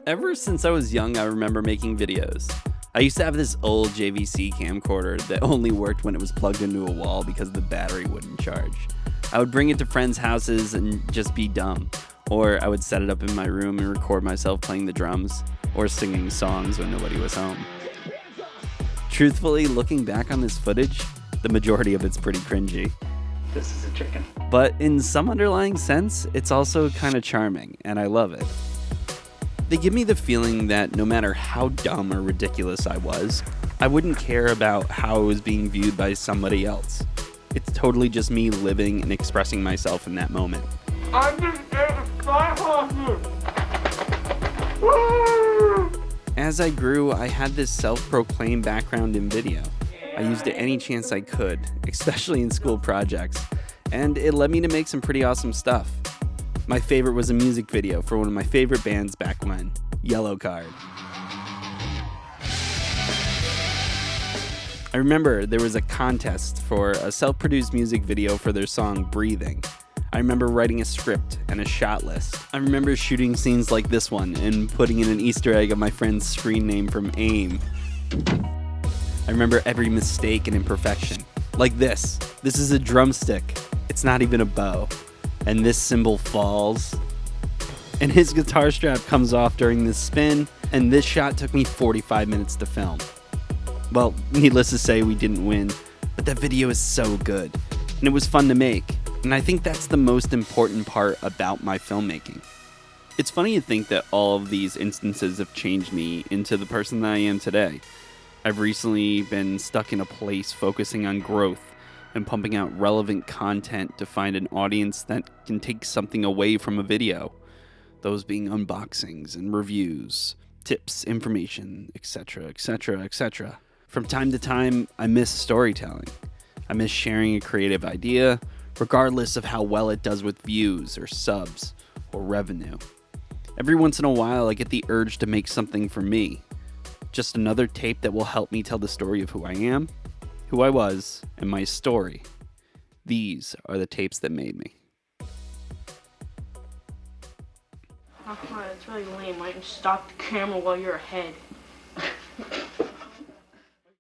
Ever since I was young, I remember making videos. I used to have this old JVC camcorder that only worked when it was plugged into a wall because the battery wouldn't charge. I would bring it to friends' houses and just be dumb. Or I would set it up in my room and record myself playing the drums or singing songs when nobody was home. Truthfully, looking back on this footage, the majority of it's pretty cringy. This is a chicken. But in some underlying sense, it's also kind of charming, and I love it. They give me the feeling that no matter how dumb or ridiculous I was, I wouldn't care about how it was being viewed by somebody else. It's totally just me living and expressing myself in that moment. I just ate a skyhawk. As I grew, I had this self-proclaimed background in video. I used it any chance I could, especially in school projects, and it led me to make some pretty awesome stuff. My favorite was a music video for one of my favorite bands back when, Yellow Card. I remember there was a contest for a self-produced music video for their song Breathing. I remember writing a script and a shot list. I remember shooting scenes like this one and putting in an Easter egg of my friend's screen name from AIM. I remember every mistake and imperfection. Like this. This is a drumstick. It's not even a bow. And this cymbal falls. And his guitar strap comes off during this spin. And this shot took me 45 minutes to film. Well, needless to say, we didn't win. But that video is so good. And it was fun to make. And I think that's the most important part about my filmmaking. It's funny to think that all of these instances have changed me into the person that I am today. I've recently been stuck in a place focusing on growth and pumping out relevant content to find an audience that can take something away from a video. Those being unboxings and reviews, tips, information, etc., etc., etc. From time to time, I miss storytelling. I miss sharing a creative idea, regardless of how well it does with views or subs or revenue. Every once in a while, I get the urge to make something for me. Just another tape that will help me tell the story of who I am, who I was, and my story. These are the tapes that made me. Oh, come on, it's really lame. Why don't you stop the camera while you're ahead?